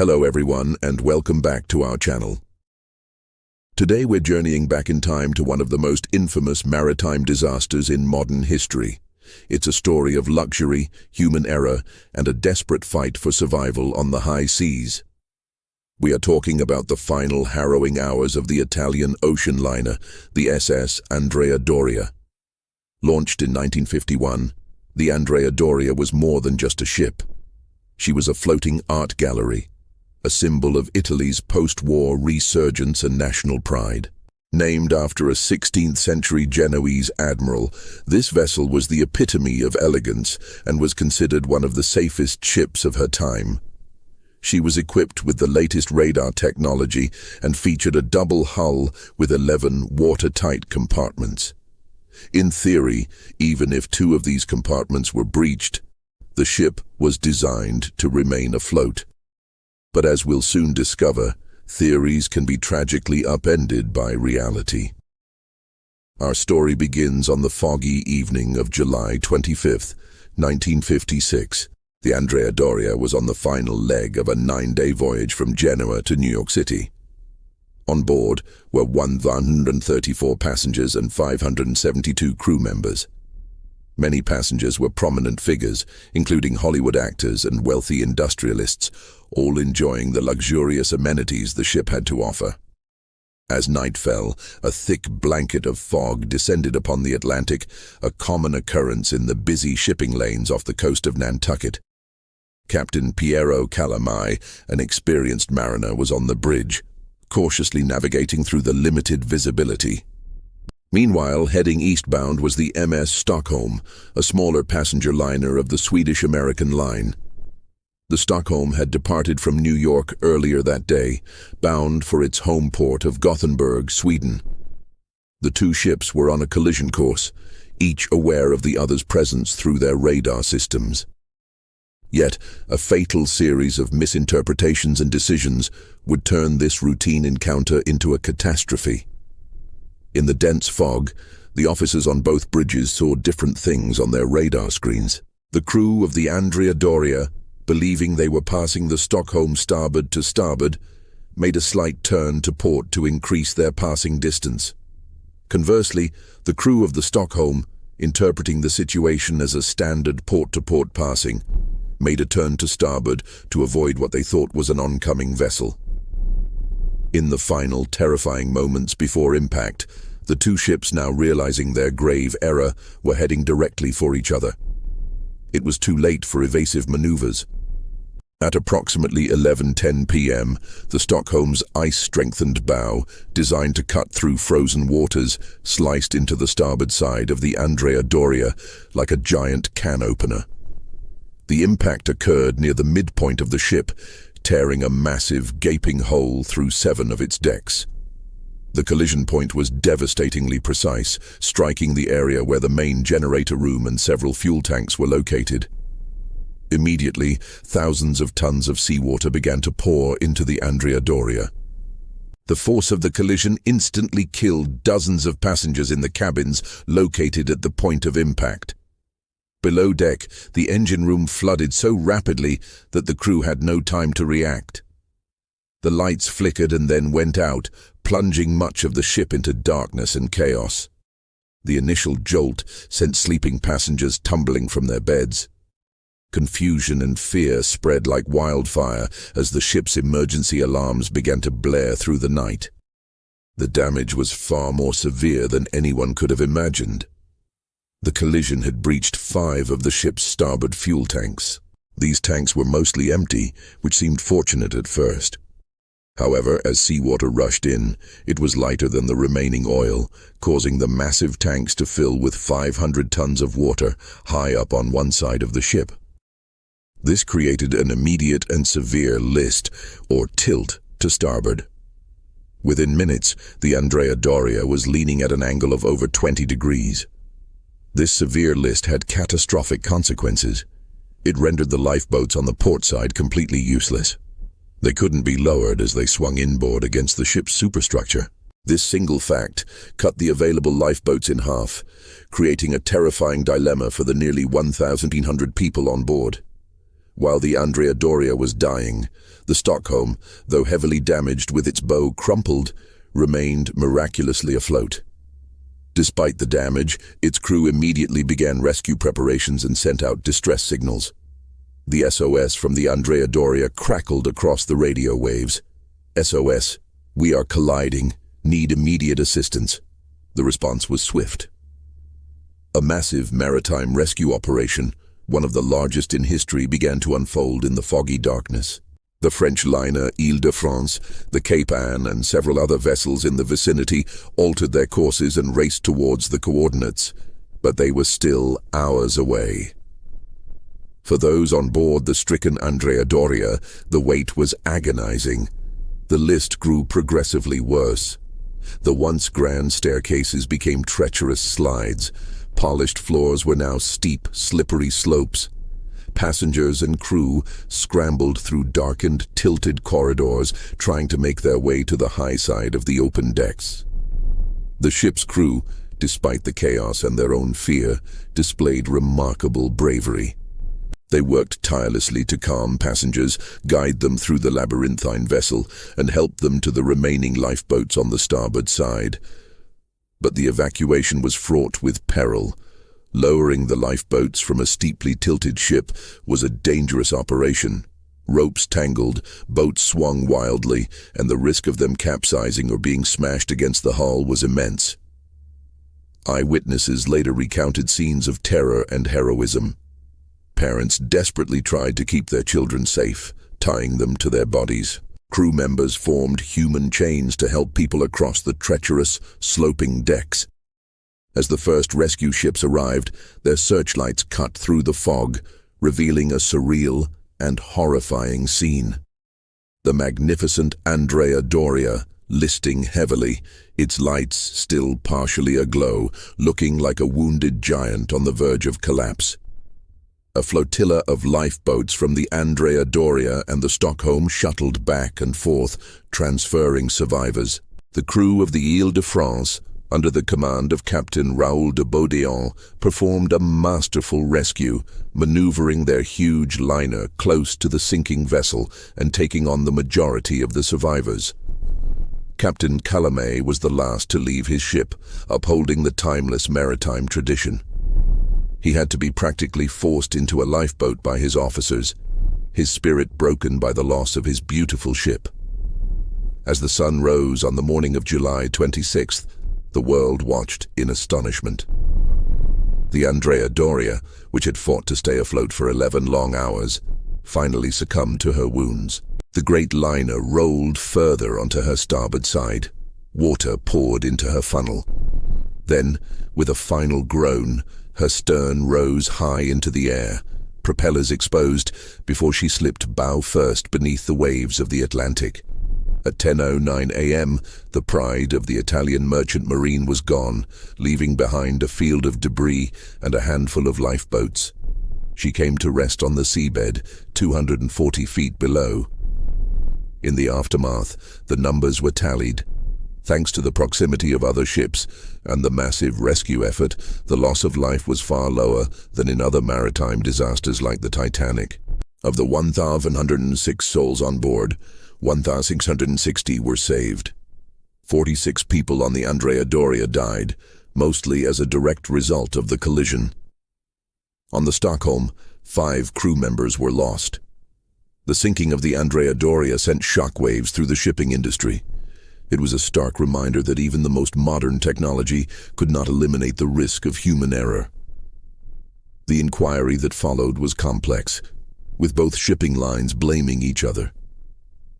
Hello everyone and welcome back to our channel. Today we're journeying back in time to one of the most infamous maritime disasters in modern history. It's a story of luxury, human error, and a desperate fight for survival on the high seas. We are talking about the final harrowing hours of the Italian ocean liner, the SS Andrea Doria. Launched in 1951, the Andrea Doria was more than just a ship. She was a floating art gallery, a symbol of Italy's post-war resurgence and national pride. Named after a 16th-century Genoese admiral, this vessel was the epitome of elegance and was considered one of the safest ships of her time. She was equipped with the latest radar technology and featured a double hull with 11 watertight compartments. In theory, even if 2 of these compartments were breached, the ship was designed to remain afloat. But as we'll soon discover, theories can be tragically upended by reality. Our story begins on the foggy evening of July 25, 1956. The Andrea Doria was on the final leg of a 9-day voyage from Genoa to New York City. On board were 134 passengers and 572 crew members. Many passengers were prominent figures, including Hollywood actors and wealthy industrialists, all enjoying the luxurious amenities the ship had to offer. As night fell, a thick blanket of fog descended upon the Atlantic, a common occurrence in the busy shipping lanes off the coast of Nantucket. Captain Piero Calamai, an experienced mariner, was on the bridge, cautiously navigating through the limited visibility. Meanwhile, heading eastbound was the MS Stockholm, a smaller passenger liner of the Swedish-American line. The Stockholm had departed from New York earlier that day, bound for its home port of Gothenburg, Sweden. The 2 ships were on a collision course, each aware of the other's presence through their radar systems. Yet, a fatal series of misinterpretations and decisions would turn this routine encounter into a catastrophe. In the dense fog, the officers on both bridges saw different things on their radar screens. The crew of the Andrea Doria, believing they were passing the Stockholm starboard to starboard, made a slight turn to port to increase their passing distance. Conversely, the crew of the Stockholm, interpreting the situation as a standard port-to-port passing, made a turn to starboard to avoid what they thought was an oncoming vessel. In the final terrifying moments before impact, the 2 ships, now realizing their grave error, were heading directly for each other. It was too late for evasive maneuvers. At approximately 11:10 p.m., the Stockholm's ice-strengthened bow, designed to cut through frozen waters, sliced into the starboard side of the Andrea Doria like a giant can opener. The impact occurred near the midpoint of the ship, tearing a massive, gaping hole through 7 of its decks. The collision point was devastatingly precise, striking the area where the main generator room and several fuel tanks were located. Immediately, thousands of tons of seawater began to pour into the Andrea Doria. The force of the collision instantly killed dozens of passengers in the cabins located at the point of impact. Below deck, the engine room flooded so rapidly that the crew had no time to react. The lights flickered and then went out, plunging much of the ship into darkness and chaos. The initial jolt sent sleeping passengers tumbling from their beds. Confusion and fear spread like wildfire as the ship's emergency alarms began to blare through the night. The damage was far more severe than anyone could have imagined. The collision had breached 5 of the ship's starboard fuel tanks. These tanks were mostly empty, which seemed fortunate at first. However, as seawater rushed in, it was lighter than the remaining oil, causing the massive tanks to fill with 500 tons of water high up on one side of the ship. This created an immediate and severe list, or tilt, to starboard. Within minutes, the Andrea Doria was leaning at an angle of over 20 degrees. This severe list had catastrophic consequences. It rendered the lifeboats on the port side completely useless. They couldn't be lowered as they swung inboard against the ship's superstructure. This single fact cut the available lifeboats in half, creating a terrifying dilemma for the nearly 1,100 people on board. While the Andrea Doria was dying, the Stockholm, though heavily damaged with its bow crumpled, remained miraculously afloat. Despite the damage, its crew immediately began rescue preparations and sent out distress signals. The SOS from the Andrea Doria crackled across the radio waves. "SOS, we are colliding. Need immediate assistance." The response was swift. A massive maritime rescue operation, one of the largest in history, began to unfold in the foggy darkness. The French liner Île-de-France, the Cape Anne, and several other vessels in the vicinity altered their courses and raced towards the coordinates, but they were still hours away. For those on board the stricken Andrea Doria, the wait was agonizing. The list grew progressively worse. The once grand staircases became treacherous slides. Polished floors were now steep, slippery slopes. Passengers and crew scrambled through darkened, tilted corridors, trying to make their way to the high side of the open decks. The ship's crew, despite the chaos and their own fear, displayed remarkable bravery. They worked tirelessly to calm passengers, guide them through the labyrinthine vessel, and help them to the remaining lifeboats on the starboard side. But the evacuation was fraught with peril. Lowering the lifeboats from a steeply tilted ship was a dangerous operation. Ropes tangled, boats swung wildly, and the risk of them capsizing or being smashed against the hull was immense. Eyewitnesses later recounted scenes of terror and heroism. Parents desperately tried to keep their children safe, tying them to their bodies. Crew members formed human chains to help people across the treacherous, sloping decks. As the first rescue ships arrived, their searchlights cut through the fog, revealing a surreal and horrifying scene. The magnificent Andrea Doria, listing heavily, its lights still partially aglow, looking like a wounded giant on the verge of collapse. A flotilla of lifeboats from the Andrea Doria and the Stockholm shuttled back and forth, transferring survivors. The crew of the Île-de-France, under the command of Captain Raoul de Beaudéant, performed a masterful rescue, maneuvering their huge liner close to the sinking vessel and taking on the majority of the survivors. Captain Calamé was the last to leave his ship, upholding the timeless maritime tradition. He had to be practically forced into a lifeboat by his officers, his spirit broken by the loss of his beautiful ship. As the sun rose on the morning of July 26th, the world watched in astonishment. The Andrea Doria, which had fought to stay afloat for 11 long hours, finally succumbed to her wounds. The great liner rolled further onto her starboard side. Water poured into her funnel. Then, with a final groan, her stern rose high into the air, propellers exposed, before she slipped bow first beneath the waves of the Atlantic. At 10:09 a.m., the pride of the Italian merchant marine was gone, leaving behind a field of debris and a handful of lifeboats. She came to rest on the seabed, 240 feet below. In the aftermath, the numbers were tallied. Thanks to the proximity of other ships and the massive rescue effort, the loss of life was far lower than in other maritime disasters like the Titanic. Of the 1,106 souls on board, 1,660 were saved. 46 people on the Andrea Doria died, mostly as a direct result of the collision. On the Stockholm, 5 crew members were lost. The sinking of the Andrea Doria sent shockwaves through the shipping industry. It was a stark reminder that even the most modern technology could not eliminate the risk of human error. The inquiry that followed was complex, with both shipping lines blaming each other.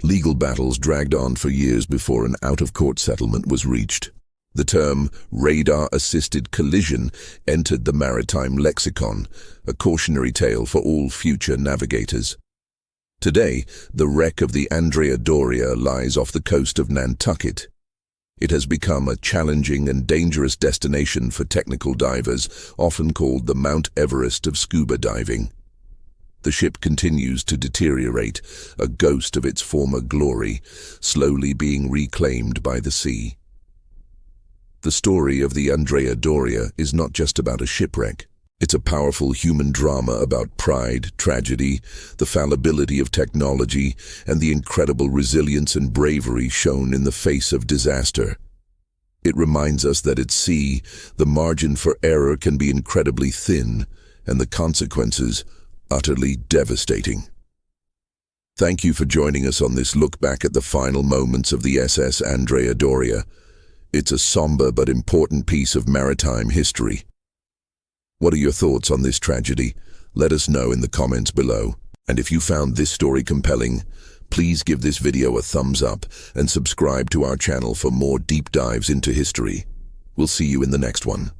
Legal battles dragged on for years before an out-of-court settlement was reached. The term radar-assisted collision entered the maritime lexicon, a cautionary tale for all future navigators. Today, the wreck of the Andrea Doria lies off the coast of Nantucket. It has become a challenging and dangerous destination for technical divers, often called the Mount Everest of scuba diving. The ship continues to deteriorate, a ghost of its former glory, slowly being reclaimed by the sea. The story of the Andrea Doria is not just about a shipwreck. It's a powerful human drama about pride, tragedy, the fallibility of technology, and the incredible resilience and bravery shown in the face of disaster. It reminds us that at sea, the margin for error can be incredibly thin, and the consequences utterly devastating. Thank you for joining us on this look back at the final moments of the SS Andrea Doria. It's a somber but important piece of maritime history. What are your thoughts on this tragedy? Let us know in the comments below. And if you found this story compelling, please give this video a thumbs up and subscribe to our channel for more deep dives into history. We'll see you in the next one.